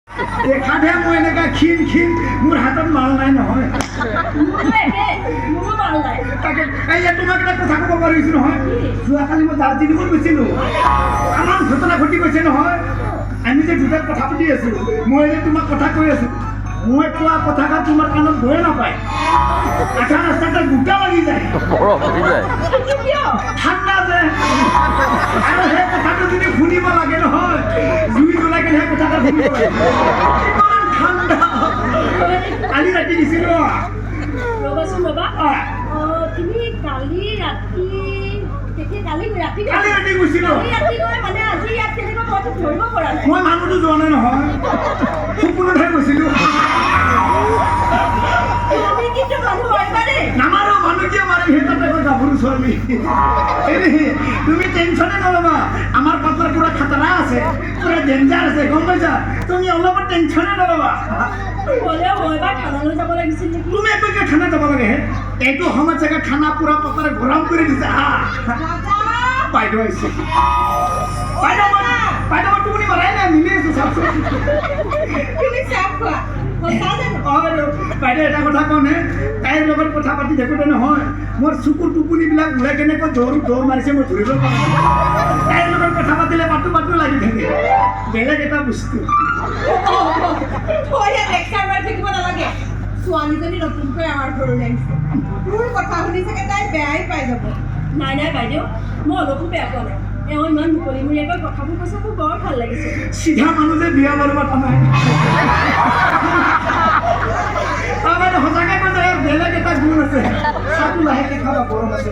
দেখাতহে মই এনেকা ক্ষীণ মোৰ হাতত মাল নাই নহয় তাকে এই তোমাক এটা কথা ক'ব পাৰিছোঁ নহয় যোৱাকালি মই দাৰ্জিলিঙত গৈছিলোঁ আমাৰ ঘটনা ঘটি গৈছে নহয় আমি যে দুটাত কথা পাতি আছোঁ মই যে তোমাক কথা কৈ আছোঁ মই কোৱা কথাষাৰ তোমাৰ কাণত গৈয়ে নাপায় আধা ৰাস্তাতে দুটা লাগি যায় ঠাণ্ডা যে আৰু সেই কথাটো যদি শুনিব লাগে নহয় জুই জ্বলাই কিনে সেই কথাটা শুনিব লাগে ইমান ঠাণ্ডা কালি ৰাতি দিছিলোঁ ৰ'বাচোন ৰ'বা তুমি কালি ৰাতি গৈছিলোঁ মানে আজি ইয়াত কেনেকুৱা মইতো ধৰিব পৰা নাই মই মানুহটো যোৱা নাই নহয় সপোনতহে গৈছিলোঁ তুমি কিন্তু মানুহ মাৰিবা দেই নামাৰো মানুহ কিয় মাৰিম সেইটাতে কৈ গাভৰু ছোৱালী তুমি টেনশ্যনে নল'বা আমাৰ পাত্ৰৰ পুৰা খাতৰা আছে পুৰা ডেঞ্জাৰ আছে গম পাইছা তুমি অলপ টেনশ্যনে নল'বা হ'লেও মই এবাৰ খানালৈ যাব লাগিছিল নেকি তুমি একো খানা যাব লাগে এইটো সময়ত চাগে খানা পুৰা পাত্ৰে গৰম কৰি দিছে বাইদেউ আহিছে বাইদেউ মই টোপনি মাৰাই নাই মিলি আছো চাওকচোন তুমি চাহ খোৱা বাইদেউ এটা কথা কওঁনে তাইৰ লগত কথা পাতি থাকোঁতে নহয় মোৰ চকুৰ টোপনিবিলাক ওলাই কেনেকৈ দৌৰ মাৰিছে মই ধৰিব পৰা নাই তাইৰ লগত কথা পাতিলে পাতো লাগি থাকে বেলেগ এটা বস্তু থাকিব নালাগে ছোৱালীজনী নতুনকৈ আমাৰ ঘৰলৈ আহিছে মোৰ কথা শুনি চাগে তাই বেয়াই পাই যাব নাই বাইদেউ মই অলপো বেয়া পোৱা নাই এওঁ ইমান মুকলিমূৰীয়াকৈ কথাবোৰ কৈছে মোৰ বৰ ভাল লাগিছে চিধা মানুহ যে বিয়া বাৰু কথা নাই বাইদেউ সঁচাকৈ কৈছে বেলেগ এটা গুণ আছে চাহটো লাহেকৈ খাবা গৰম আছে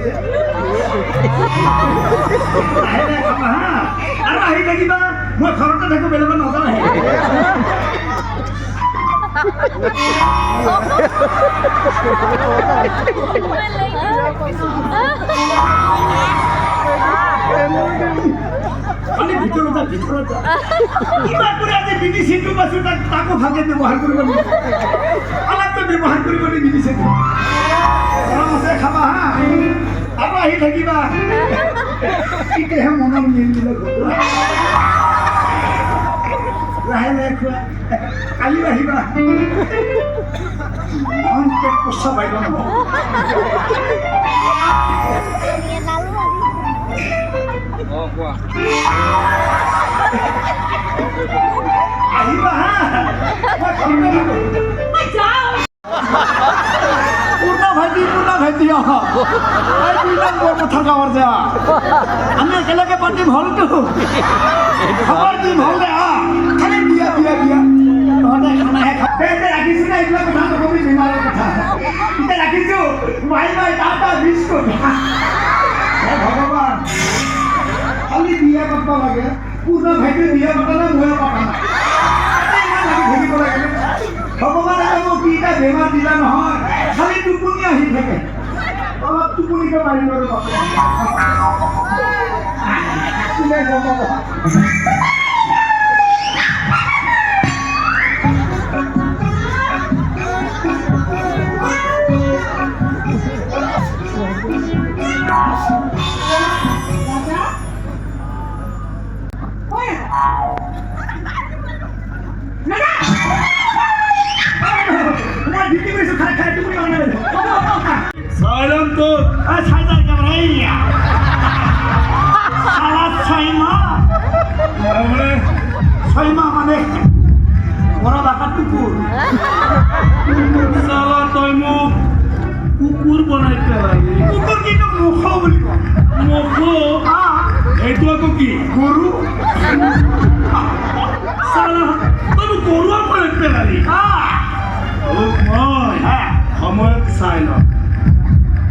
লাহে খাবা হা আৰু আহি থাকিবা মই ঘৰতে থাকোঁ বেলেগত নাযাওঁ ভিতৰত কিবা কৰি আজি বিডিচিটো পাইছোঁ তাকো ভাগে ব্যৱহাৰ কৰিব অলপতো ব্যৱহাৰ কৰিব নি বিডিচিটো গৰম আছে খাবা হা আৰু আহি থাকিবা তেতিয়াহে মনৰ মিলবিলাক লাহে খোৱা কালিও আহিবা পেট পচা বাইদেউ নহয় আহিবা হা পূৰ্ণ ভাইটি কথা গাঁৱৰ যা আমি একেলগে পাতিম হলটো খবৰ দিম হল দে খালি বিয়া তহঁতে খানাহে ৰাখিছো না এইবিলাক কথা নকবি বেমাৰৰ কথা এতিয়া ৰাখিছো মাই তাৰপৰা বিস্কুট ভগৱান খালি বিয়া পাতিব লাগে পূৰ্ণ ভাইটিৰ বিয়া পাতা নাই ময়ে পাতা নাই ইমান লাগি থাকিব লাগে ভগৱানে মোক কি এটা বেমাৰ দিলা নহয় খালি টোপনি আহি থাকে অলপ টোপনিকে মাৰিব ছয়মাহ মানে বড় ভাষাত কুকুৰ চালা তই মোক কুকুৰ বনাই পেলালি কুকুৰ কিন্তু মুখ বুলি কয় মুখ এইটো আকৌ কি গৰু চালা তই মোক গৰুৱা বনাই পেলালি মই সময়ত চাই লম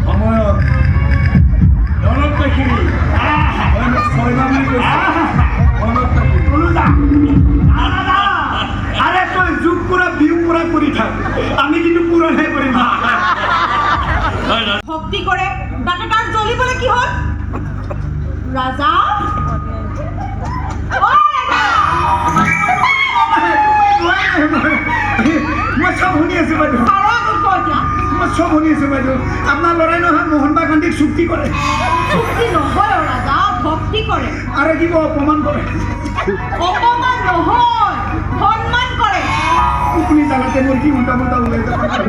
সময়ত মনত ৰাখিবি ছয়মাহ বুলি কৈছে মনত ৰাখিবি আরে তুই যুগ পুরা বিউ পুরা করি থাক আমি কিন্তু পুরোটাই করি না ভক্তি করে দাঁতে তার জ্বলি বলে কি হল রাজা মই সব শুনি আছো বাইদেউ মই সব শুনি আছো বাইদেউ আপনার লড়াই নহয় মোহনবা গান্ধীক চুক্তি করে চুক্তি নহয় রাজা ভক্তি করে আরে কি অপমান করে অপমান নহয় সম্মান করে জালাতে মোৰ কি উল্টা পুল্টা ওলাইছে